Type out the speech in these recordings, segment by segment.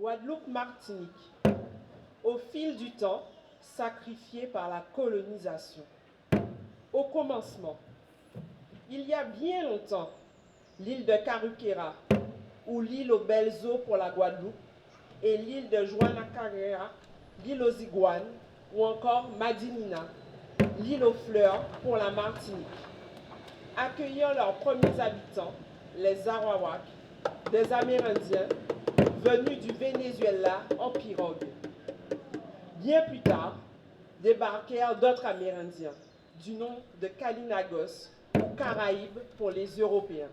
Guadeloupe-Martinique, au fil du temps, sacrifiée par la colonisation. Au commencement, il y a bien longtemps, l'île de Caruquera, ou l'île aux belles eaux pour la Guadeloupe, et l'île de Juanacarrera, l'île aux iguanes, ou encore Madinina, l'île aux fleurs pour la Martinique, accueillir leurs premiers habitants, les Arawaks, des Amérindiens venus du Venezuela en pirogue. Bien plus tard, débarquèrent d'autres Amérindiens, du nom de Kalinagos, ou Caraïbes pour les Européens.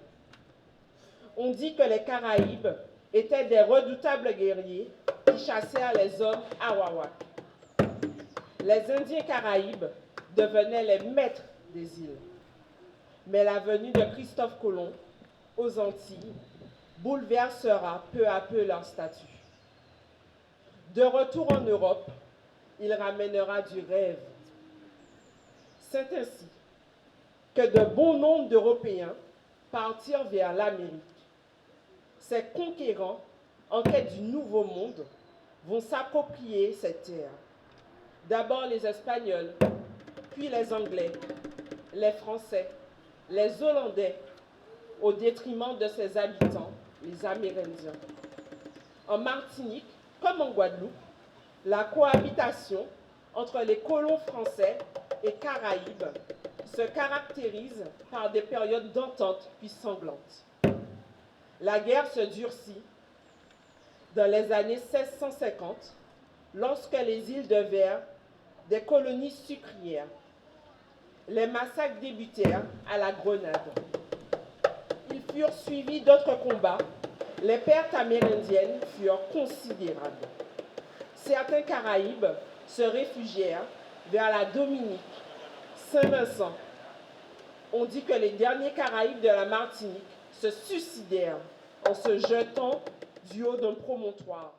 On dit que les Caraïbes étaient des redoutables guerriers qui chassèrent les hommes Arawaks. Les Indiens Caraïbes devenaient les maîtres des îles. Mais la venue de Christophe Colomb aux Antilles bouleversera peu à peu leur statut. De retour en Europe, il ramènera du rêve. C'est ainsi que de bon nombre d'Européens partirent vers l'Amérique. Ces conquérants, en quête du nouveau monde, vont s'approprier cette terre. D'abord les Espagnols, puis les Anglais, les Français, les Hollandais, au détriment de ses habitants, les Amérindiens. En Martinique, comme en Guadeloupe, la cohabitation entre les colons français et Caraïbes se caractérise par des périodes d'entente puis sanglantes. La guerre se durcit dans les années 1650, lorsque les îles devinrent des colonies sucrières. Les massacres débutèrent à la Grenade. Ils furent suivis d'autres combats. Les pertes amérindiennes furent considérables. Certains Caraïbes se réfugièrent vers la Dominique, Saint-Vincent. On dit que les derniers Caraïbes de la Martinique se suicidèrent en se jetant du haut d'un promontoire.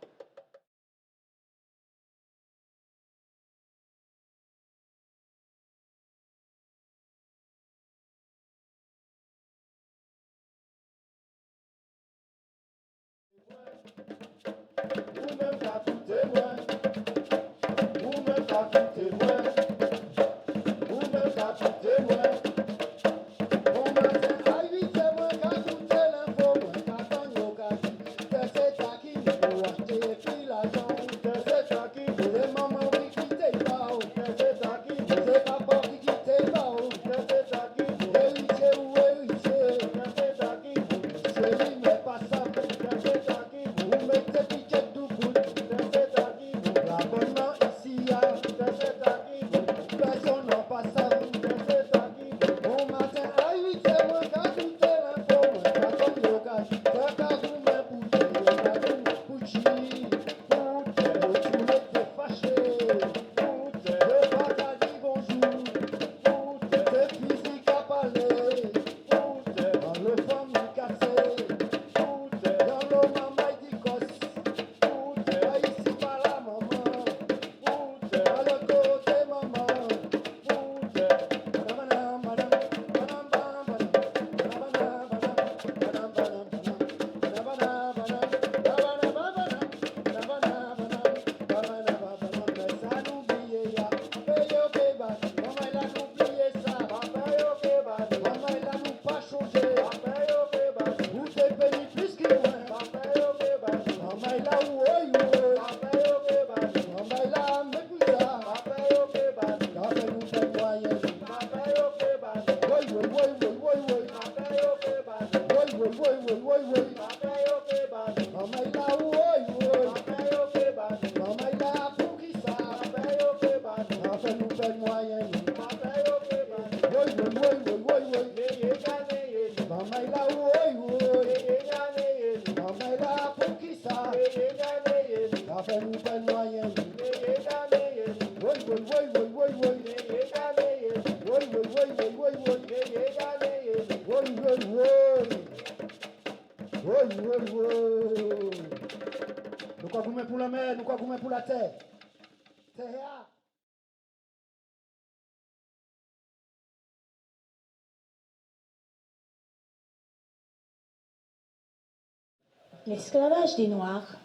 L'esclavage des Noirs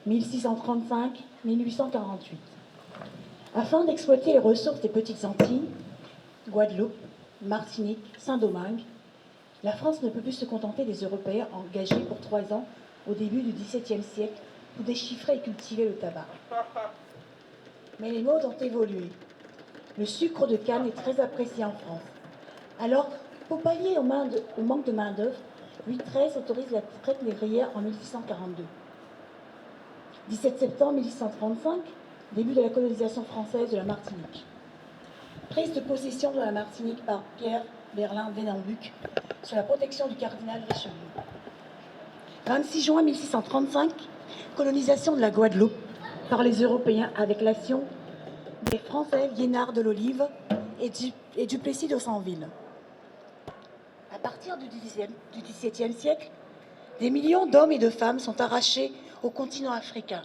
1635-1848. Afin d'exploiter les ressources des petites Antilles, Guadeloupe, Martinique, Saint-Domingue, la France ne peut plus se contenter des Européens engagés pour 3 ans au début du XVIIe siècle pour déchiffrer et cultiver le tabac. Mais les modes ont évolué. Le sucre de canne est très apprécié en France. Alors, pour pallier au manque de main-d'œuvre, Louis XIII autorise la traite négrière en 1642. 17 septembre 1835, début de la colonisation française de la Martinique. Prise de possession de la Martinique par Pierre Berlin d'Hénenbuc sous la protection du cardinal Richelieu. 26 juin 1635, colonisation de la Guadeloupe par les Européens avec l'action des Français Liénard de l'Olive et Duplessis de Sanville. À partir du XVIIe siècle, des millions d'hommes et de femmes sont arrachés au continent africain.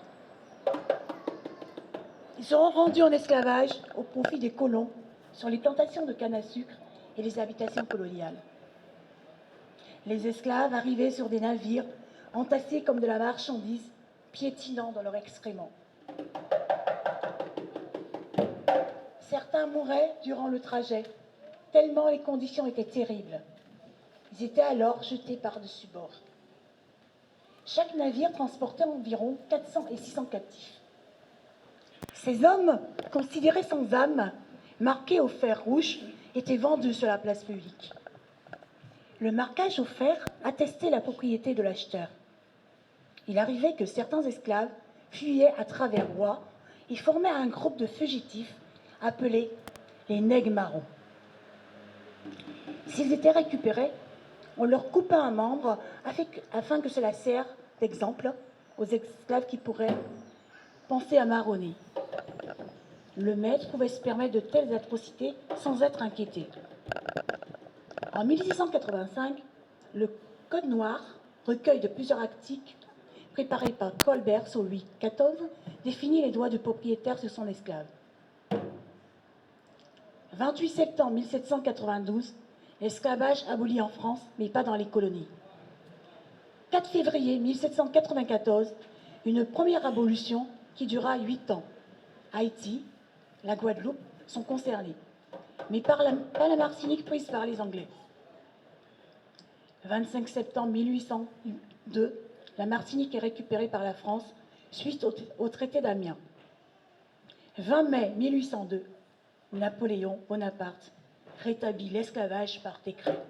Ils seront rendus en esclavage au profit des colons sur les plantations de canne à sucre et les habitations coloniales. Les esclaves arrivaient sur des navires entassés comme de la marchandise, piétinant dans leur excréments. Certains mouraient durant le trajet, tellement les conditions étaient terribles. Ils étaient alors jetés par-dessus bord. Chaque navire transportait environ 400 et 600 captifs. Ces hommes, considérés sans âme, marqués au fer rouge, étaient vendus sur la place publique. Le marquage au fer attestait la propriété de l'acheteur. Il arrivait que certains esclaves fuyaient à travers bois et formaient un groupe de fugitifs appelés les nègres marrons. S'ils étaient récupérés, on leur coupait un membre afin que cela serve d'exemple aux esclaves qui pourraient penser à marronner. Le maître pouvait se permettre de telles atrocités sans être inquiété. En 1685, le Code noir, recueil de plusieurs articles préparés par Colbert sur Louis XIV, définit les droits du propriétaire sur son esclave. 28 septembre 1792, l'esclavage aboli en France, mais pas dans les colonies. 4 février 1794, une première abolition qui dura 8 ans. Haïti, la Guadeloupe sont concernés, mais pas la Martinique prise par les Anglais. 25 septembre 1802, la Martinique est récupérée par la France suite au traité d'Amiens. 20 mai 1802, Napoléon Bonaparte rétablit l'esclavage par décret.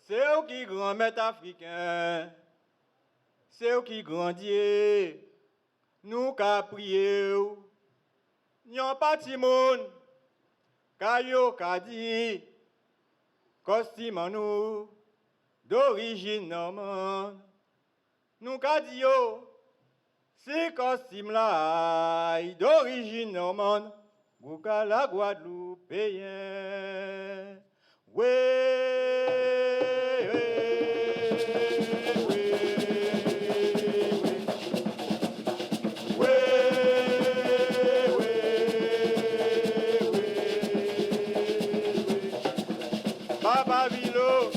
C'est eux qui grand-mère africain, c'est eux qui grandit, nous qu'a prié, n'y pas de monde, caillou qu'a dit, costume en nous, d'origine normande, nous qu'a dit, si costume là, d'origine normande, bouca la Guadeloupe payant, Papa Vilo,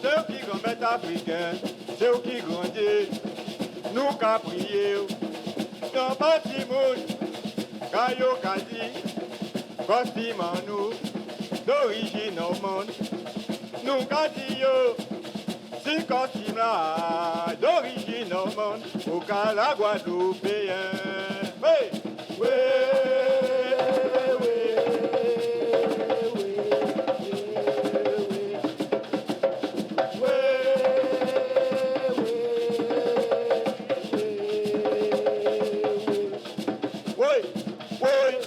ceux qui grandissent africains, ceux qui grandissent, nous qu'a prié, dans pas de monde, caillou qu'a dit, costume en nous, d'origine au monde, nous qu'a dit si costume là, d'origine au monde, au cas la Guadeloupe,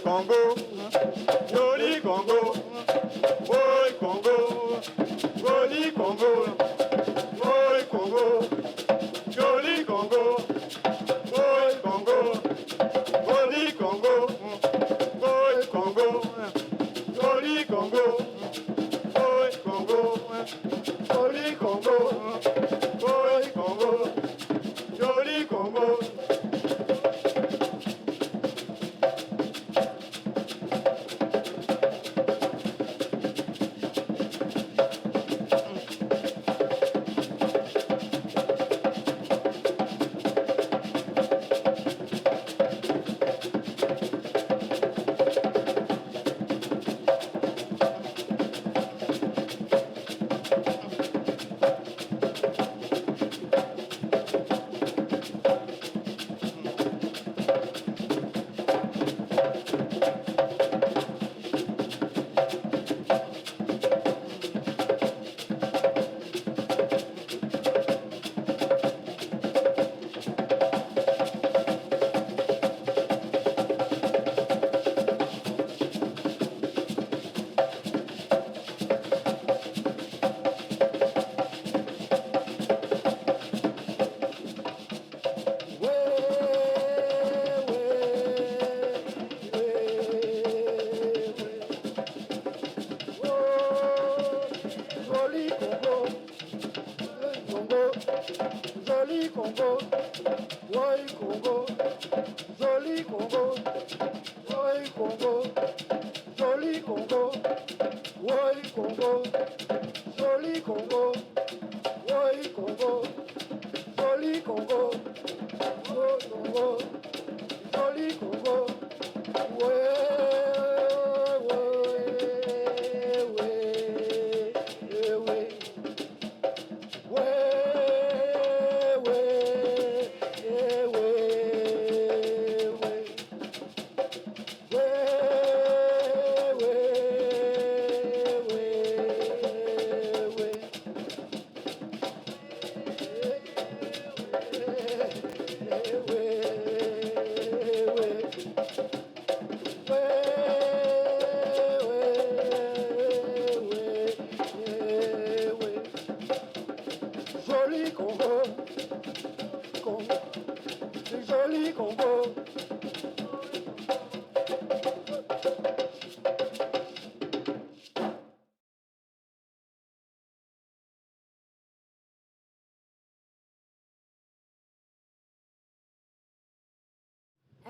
Congo, joli Congo, oi Congo, joli Congo, oi Congo, joli Congo, oi Congo, joli Congo, oi Congo, joli Congo, oi Congo, joli Congo, oi Congo, joli Congo.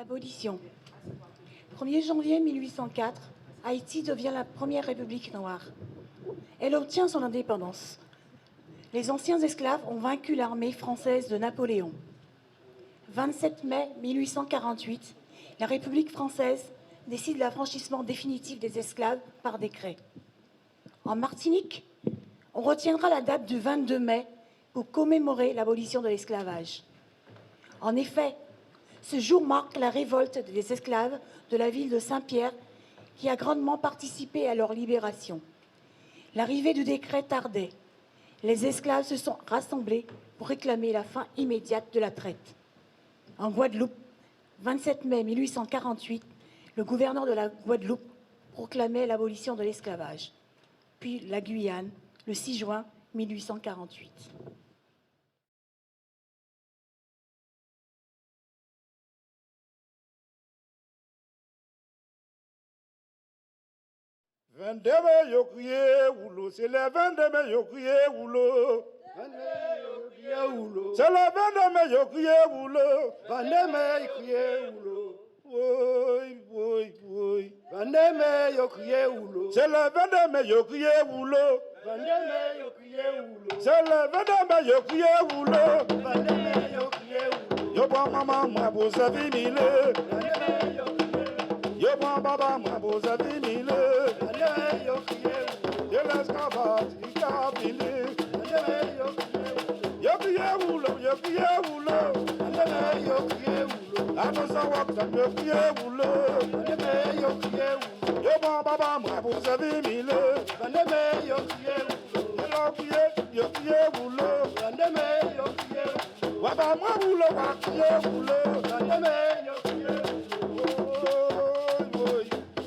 Abolition. 1er janvier 1804, Haïti devient la première république noire. Elle obtient son indépendance. Les anciens esclaves ont vaincu l'armée française de Napoléon. 27 mai 1848, la République française décide l'affranchissement définitif des esclaves par décret. En Martinique, on retiendra la date du 22 mai pour commémorer l'abolition de l'esclavage. En effet, ce jour marque la révolte des esclaves de la ville de Saint-Pierre qui a grandement participé à leur libération. L'arrivée du décret tardait. Les esclaves se sont rassemblés pour réclamer la fin immédiate de la traite. En Guadeloupe, 27 mai 1848, le gouverneur de la Guadeloupe proclamait l'abolition de l'esclavage. Puis la Guyane, le 6 juin 1848. Vendeme yo crié oulou, c'est le vendeme yo crié oulou. C'est le vendeme yo crié oulou. Vendeme yo crié oulou. Oui, oui, oui. Vendeme yo crié oulou. C'est le vendeme yo crié oulou. Vendeme yo crié oulou. C'est le vendeme yo crié oulou. Vendeme yo crié oulou. Yo bon maman moi pour sa vie mille. Vendeme yo crié oulou. Yo bon baba moi pour sa vie mille. Vendeme yo crié oulou. Yo l'esclavage qui a mille. Vendeme yo crié oulou. Yo crié oulou, yo crié oulou. Vendeme yo crié oulou. Attention waktan yo crié oulou. Vendeme yo crié oulou. Yo bon baba moi pour sa vie mille. Vendeme yo crié oulou. Yo crié oulou. Vendeme yo crié oulou. Waba moi oulou, wa crié oulou. Vendeme yo crié oulou.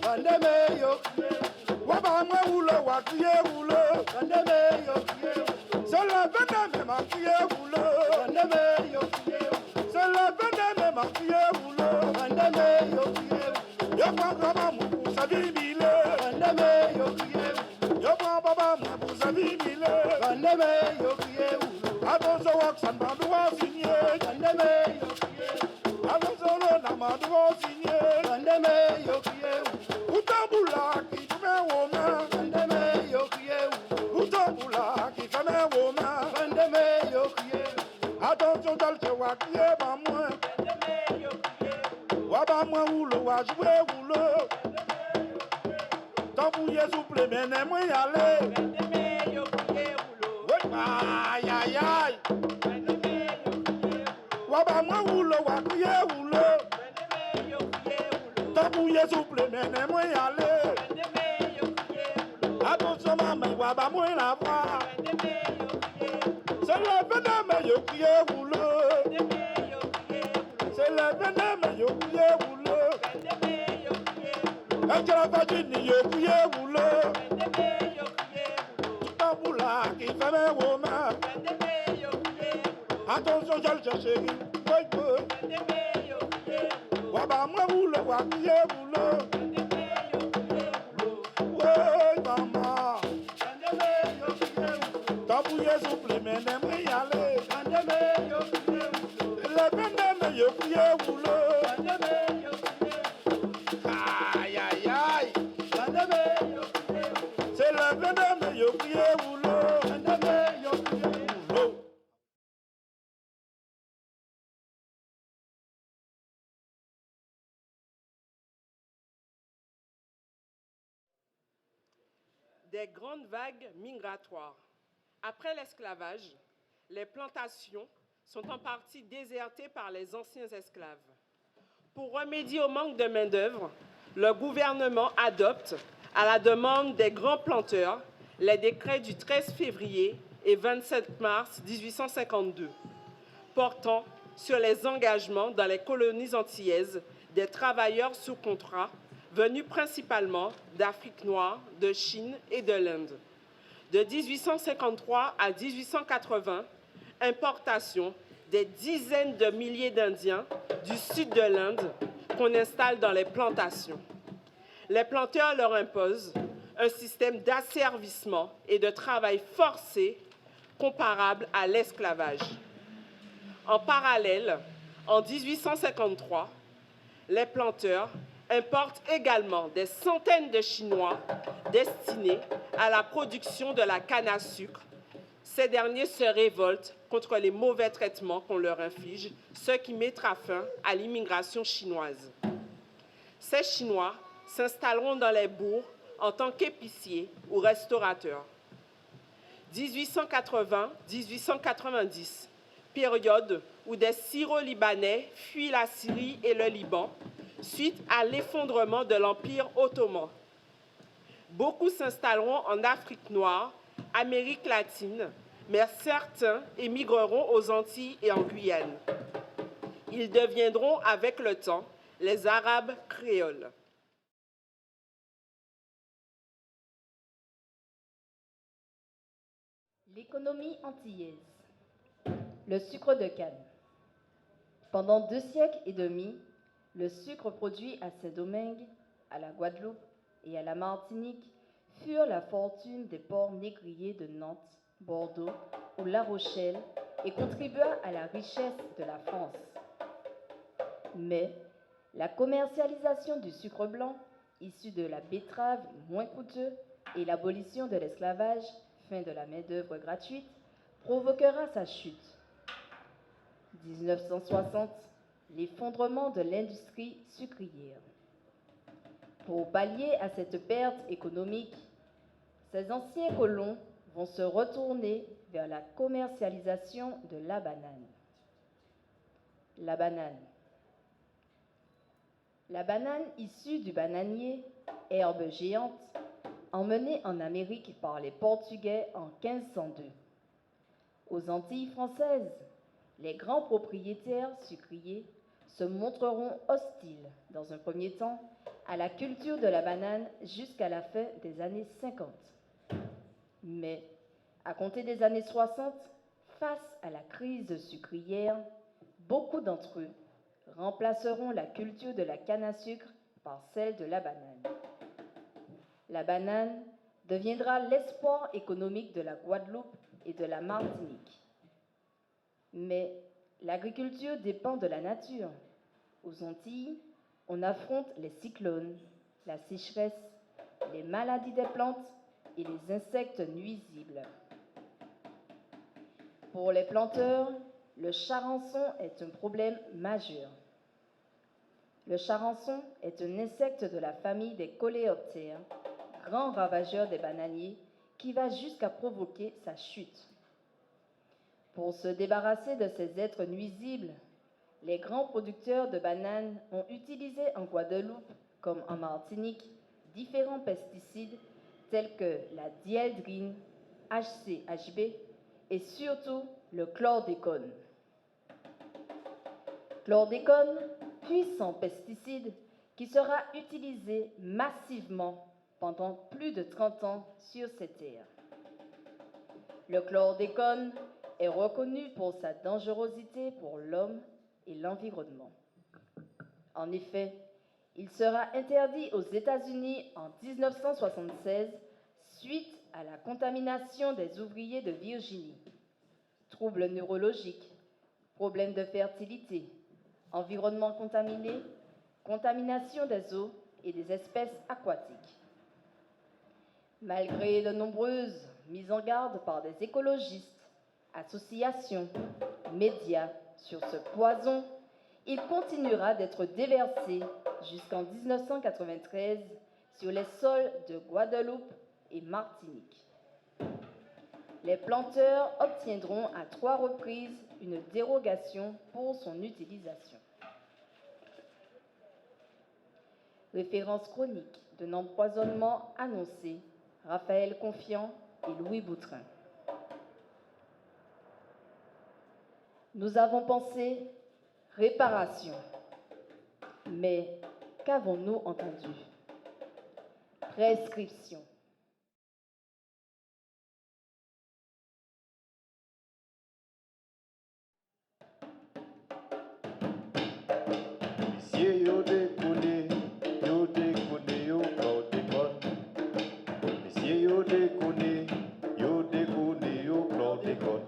Vendeme yo crié oulou. Waba moi oulou, wa crié oulou. Vendeme yo crié oulou. C'est le vendeme m'a crié oulou. Vendeme yo crié oulou. C'est le vendeme m'a crié oulou. Vendeme yo crié oulou. Yo prends baba moi pour sa vie mille. Vendeme yo crié oulou. Yo prends baba moi pour sa vie mille. Vendeme yo crié oulou. Attention waktan m'a droit signé. Vendeme yo crié oulou. Attention le n'a m'a droit signé. Vendeme yo crié oulou. Utambula qui fait woman. Vendeme yo crié oulou. Utambula qui fait woman. Vendeme yo crié oulou. Attention d'alte wa crié ba moi. Vendeme yo crié oulou. Waba moi oulou wa jouer oulou. Tambouye souple mene moi y aller. Vendeme yo crié oulou. Aïe aïe aïe. Vendeme yo crié oulou. Waba moi oulou wa crié oulou. Vendeme yo crié oulou. Tambouye souple mene moi y aller. Vendeme yo crié oulou. Attention maman waba moi la voix. Vendeme yo crié oulou. C'est le veneme yo crié oulou. Vendeme yo crié oulou. C'est le veneme yo crié oulou. Vendeme yo crié oulou. Ejara vagini yo crié oulou. Vendeme yo crié oulou. Tambula qui fait mes woman. Vendeme yo crié oulou. Attention j'al chéri. Boy boy. Vendeme yo crié oulou. Waba moi oulou wa crié oulou. Vendeme yo crié oulou. Ouais maman. Vendeme yo crié oulou. Tambouye souple mene moi y aller. Vendeme yo crié oulou. Le veneme yo crié oulou. Vendeme yo crié oulou. Aïe aïe aïe. Vendeme yo crié oulou. C'est le veneme yo crié oulou. Vendeme yo crié oulou. Oulou. Des grandes vagues migratoires. Après l'esclavage, les plantations sont en partie désertées par les anciens esclaves. Pour remédier au manque de main-d'œuvre, le gouvernement adopte, à la demande des grands planteurs, les décrets du 13 février et 27 mars 1852, portant sur les engagements dans les colonies antillaises des travailleurs sous contrat venus principalement d'Afrique noire, de Chine et de l'Inde. De 1853 à 1880, importation des dizaines de milliers d'Indiens du sud de l'Inde qu'on installe dans les plantations. Les planteurs leur imposent un système d'asservissement et de travail forcé comparable à l'esclavage. En parallèle, en 1853, les planteurs importent également des centaines de Chinois destinés à la production de la canne à sucre. Ces derniers se révoltent contre les mauvais traitements qu'on leur inflige, ce qui mettra fin à l'immigration chinoise. Ces Chinois s'installeront dans les bourgs en tant qu'épiciers ou restaurateurs. 1880-1890, période où des Syro-Libanais fuient la Syrie et le Liban suite à l'effondrement de l'Empire ottoman. Beaucoup s'installeront en Afrique noire, Amérique latine, mais certains émigreront aux Antilles et en Guyane. Ils deviendront avec le temps les Arabes créoles. L'économie antillaise. Le sucre de canne. Pendant 2 siècles et demi, le sucre produit à Saint-Domingue, à la Guadeloupe et à la Martinique furent la fortune des ports négriers de Nantes, Bordeaux ou La Rochelle et contribua à la richesse de la France. Mais la commercialisation du sucre blanc, issu de la betterave moins coûteux, et l'abolition de l'esclavage, fin de la main-d'œuvre gratuite, provoquera sa chute. 1960, l'effondrement de l'industrie sucrière. Pour pallier à cette perte économique, ces anciens colons vont se retourner vers la commercialisation de la banane. La banane. La banane issue du bananier, herbe géante, emmenée en Amérique par les Portugais en 1502. Aux Antilles françaises, les grands propriétaires sucriers se montreront hostiles, dans un premier temps, à la culture de la banane jusqu'à la fin des années 50. Mais, à compter des années 60, face à la crise sucrière, beaucoup d'entre eux remplaceront la culture de la canne à sucre par celle de la banane. La banane deviendra l'espoir économique de la Guadeloupe et de la Martinique. Mais l'agriculture dépend de la nature. Aux Antilles, on affronte les cyclones, la sécheresse, les maladies des plantes et les insectes nuisibles. Pour les planteurs, le charançon est un problème majeur. Le charançon est un insecte de la famille des coléoptères, grand ravageur des bananiers, qui va jusqu'à provoquer sa chute. Pour se débarrasser de ces êtres nuisibles, les grands producteurs de bananes ont utilisé en Guadeloupe, comme en Martinique, différents pesticides tels que la dieldrine, HCHB et surtout le chlordécone. Chlordécone, puissant pesticide qui sera utilisé massivement pendant plus de 30 ans sur ces terres. Le chlordécone est reconnu pour sa dangerosité pour l'homme et l'environnement. En effet, il sera interdit aux États-Unis en 1976 suite à la contamination des ouvriers de Virginie. Troubles neurologiques, problèmes de fertilité, environnement contaminé, contamination des eaux et des espèces aquatiques. Malgré de nombreuses mises en garde par des écologistes, associations, médias sur ce poison, il continuera d'être déversé jusqu'en 1993 sur les sols de Guadeloupe et Martinique. Les planteurs obtiendront à 3 reprises une dérogation pour son utilisation. Référence chronique d'un empoisonnement annoncé, Raphaël Confiant et Louis Boutrin. Nous avons pensé réparation, mais qu'avons-nous entendu? Prescription. Monsieur yo déconné, yo chlordécone. Monsieur yo déconné, yo chlordécone.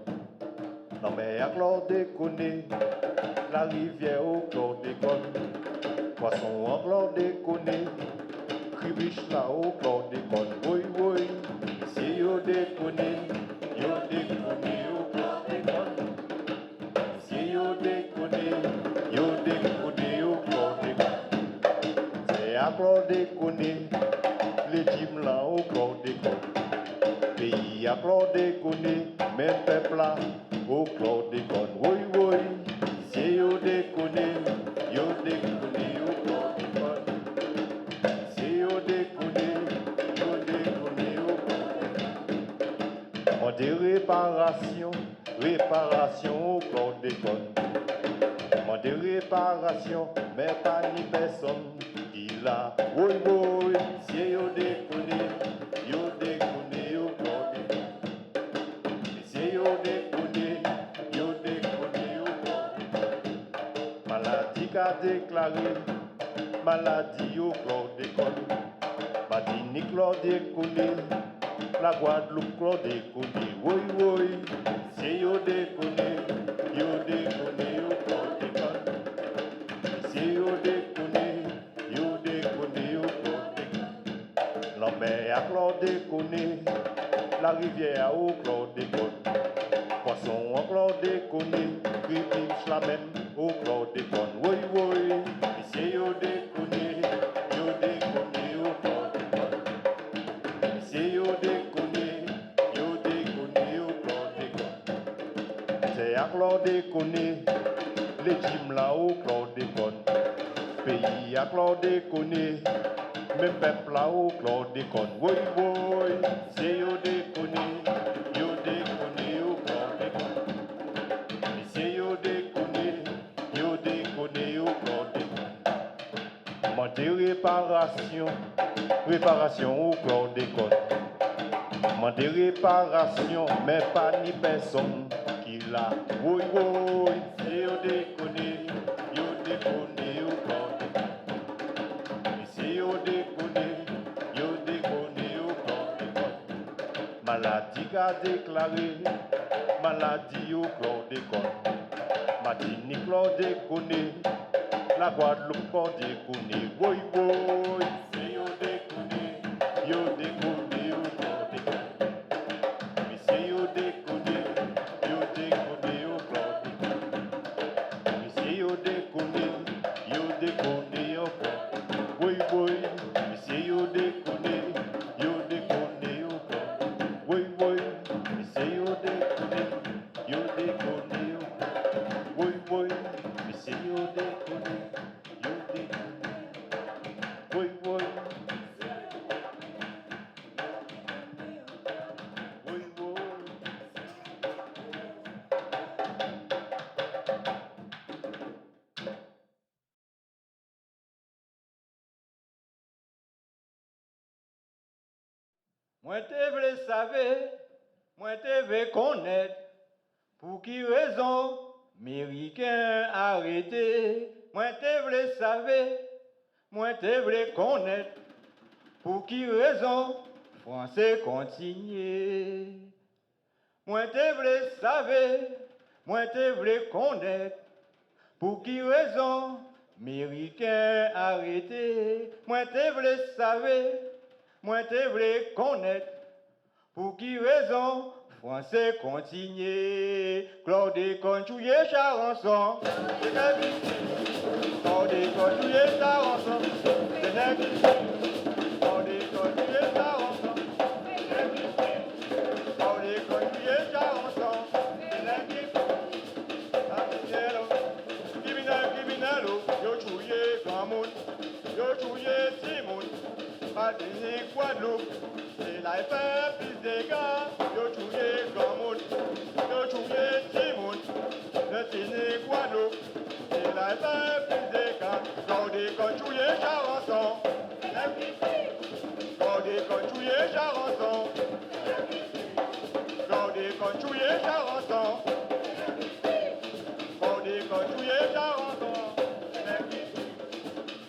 Non mais à chlordécone, la rivière au chlordécone. Poisson en chlordéconé, cribiche là-haut, chlordécone, oui, oui. Si yo déconné, au chlordécone. Si yo déconné, au chlordécone. C'est à chlordéconé, les gym là-haut, chlordécone. Pays à chlordéconé, même peuple là, au chlordécone, oui, oui. Si yo déconné, au chlordécone. Si yo déconné, au chlordécone. On dit réparation, réparation au chlordécone. On dit réparation, mais pas ni personne qui l'a. Oui, oui, si yo déconné, au chlordécone. Si yo déconné, au chlordécone. Maladie qu'a déclaré, maladie au chlordécone. Martinique chlordécone, la Guadeloupe chlordécone. Oui, oui, si yo déconné, au chlordécone. Si yo déconné, au chlordécone. La mer à chlordécone, la rivière au chlordécone. Poisson en chlordécone, cribiche la même au chlordécone. Oui, oui, si yo déconné, au chlordécone. Si yo déconné, au chlordécone. C'est à chlordécone, les gym là au chlordécone. Pays à chlordécone, même peuple là au chlordécone. Oui, oui, si yo déconné, au chlordécone. Si yo déconné, au chlordécone. Mandé réparation, réparation au chlordécone. Mandé réparation, mais pas ni personne qui l'a. Oui, oui, si yo déconné, au chlordécone. Si yo déconné, au chlordécone. Maladie qu'a déclaré, maladie au chlordécone. Martinique chlordécone, la Guadeloupe chlordécone. Oui, oui, si yo déconné, au chlordécone. Si yo déconné, au chlordécone. Si yo déconné, au chlordécone. Oui, oui, si yo déconné, au chlordécone. Oui, oui, si yo déconné, au chlordécone. Oui, oui, si yo déconné, au chlordécone. Oui, oui. Oui, oui. Moi te vle savoir, moi te veux connaître, pour qui raison, Américain arrêté. Moi te vle savoir, moi te vle connaître, pour qui raison, Français continue. Moi te vle savoir, moi te vle connaître, pour qui raison, Américain arrêté. Moi te vle savoir, moi te vle connaître, pour qui raison, Français continue. Chlordécone touye charançon, chlordécone touye charançon, chlordécone touye charançon, chlordécone touye charançon, criminel, yo touye grand monde, yo touye petit monde. Martinique, Guadeloupe, c'est la fait plus de gars. Yo touye grand monde, yo touye petit monde. Martinique, Guadeloupe, c'est la fait plus de gars. Chlordécone touye charançon, chlordécone touye charançon, chlordécone touye charançon, chlordécone touye charançon.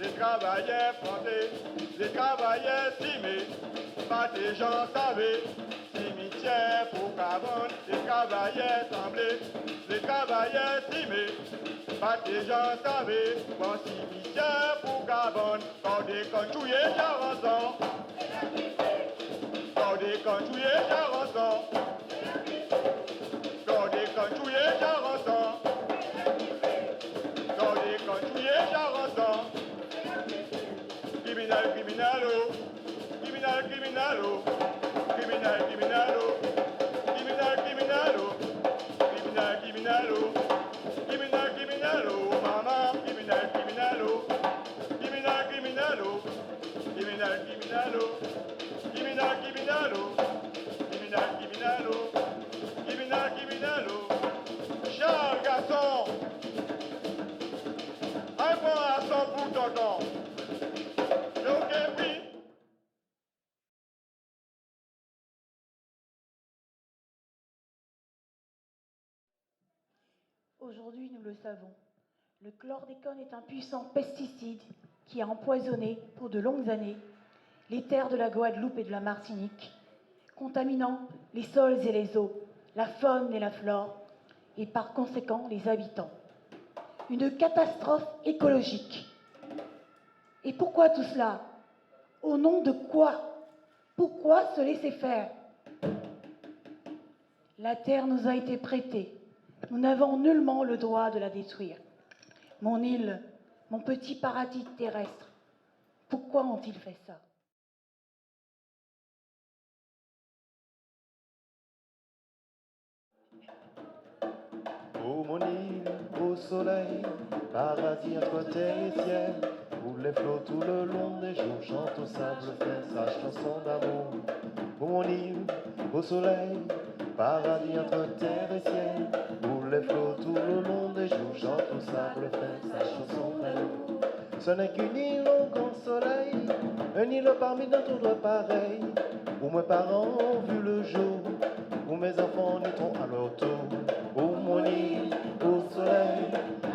Les travailleurs français, les travailleurs estimés, pas des gens savés, cimetière pour cabane, les travailleurs semblés, les travailleurs estimés, pas des gens savés, bon si Michel pour Gabon, quand des conchouillés charançons, quand des conchouillés charançons, quand des conchouillés charançons, quand des conchouillés charançons, criminal, criminal, oh, criminal, criminal, oh, criminal, criminal, oh, criminal, criminal, oh, criminal, criminal, oh, criminal, criminal, oh, mama, criminal, criminal, oh, criminal, criminal, oh, criminal, criminal, oh, criminal, criminal, oh, criminal, criminal, oh, criminal, criminal, oh, Charles Garçon, réponds à son pour tonton. Ok, oui. Aujourd'hui, nous le savons, le chlordécone est un puissant pesticide qui a empoisonné pour de longues années les terres de la Guadeloupe et de la Martinique, contaminant les sols et les eaux, la faune et la flore, et par conséquent les habitants. Une catastrophe écologique. Et pourquoi tout cela? Au nom de quoi? Pourquoi se laisser faire? La terre nous a été prêtée. Nous n'avons nullement le droit de la détruire. Mon île, mon petit paradis terrestre, pourquoi ont-ils fait ça? Oh mon île, au soleil, paradis entre terre et ciel, où les flots tout le long des jours chantent au sable fin sa chanson d'amour. Oh mon île, au soleil, paradis entre terre et ciel, où les flots tout le long des jours chantent au sable fin sa chanson d'amour. Ce n'est qu'une île au grand soleil, une île parmi d'autres pareils, où mes parents ont vu le jour, où mes enfants naîtront à leur tour. Oh mon île, au soleil,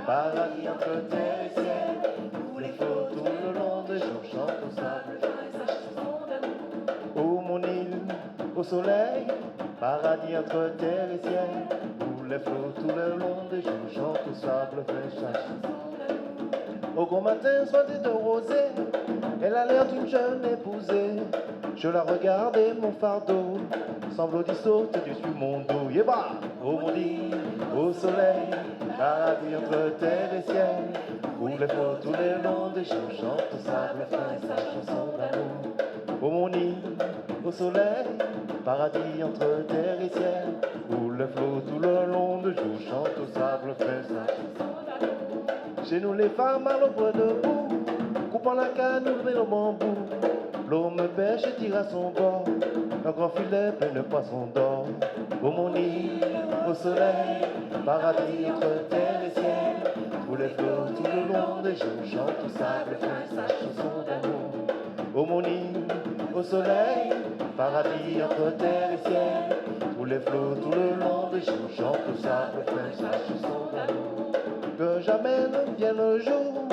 paradis entre terre et ciel, où les flots tout le long des jours chantent au sable. Oh mon île, au soleil, paradis entre terre et ciel, où les flots tout le long des jours chantent au sable fait chaque. Au grand matin, soirée de rosée, elle a l'air d'une jeune épousée. Je la regarde et mon fardeau semble dissoute dessus mon dos. Yéba, oh mon île, au soleil, paradis entre terre et ciel, où les flots tous les longs des jours chantent au sable fin sa chanson d'amour. Oh mon île, au soleil, paradis entre terre et ciel, où les flots tout le long des jours chantent au sable fin sa chanson d'amour. Chez nous les femmes à l'ombre debout, coupant la canne, ouvrez le bambou. L'homme pêche et tire à son bord, un grand filet plein de poissons d'or. Oh mon île, au soleil, paradis entre terre et ciel, où les flots tout le long des jours chantent au sable fin sa chanson d'amour. Oh mon île, au soleil, paradis entre terre et ciel, où les flots tout le long des jours chantent au sable fin sa chanson d'amour. Que jamais ne vienne le jour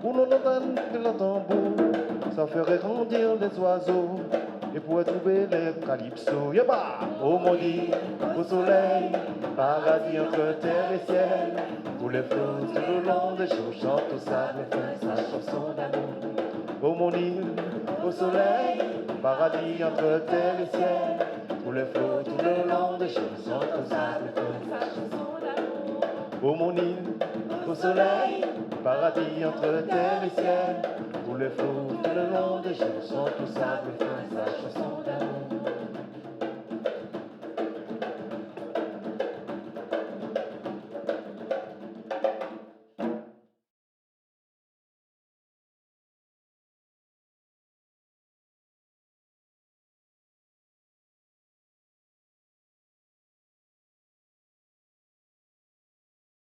où l'on n'entende que le tambour, ça ferait grandir les oiseaux et pourrait trouver les calypsos. Yaba, oh mon île, au soleil, paradis entre terre et ciel, où les flots tout le long des jours chantent au sable fin sa chanson d'amour. Oh mon île, au soleil, paradis entre terre et ciel, où les flots tout le long des jours chantent au sable fin sa chanson d'amour. Oh mon île, au soleil, paradis entre terre et ciel, où les flots tout le long des jours chantent au sable fin sa chanson d'amour.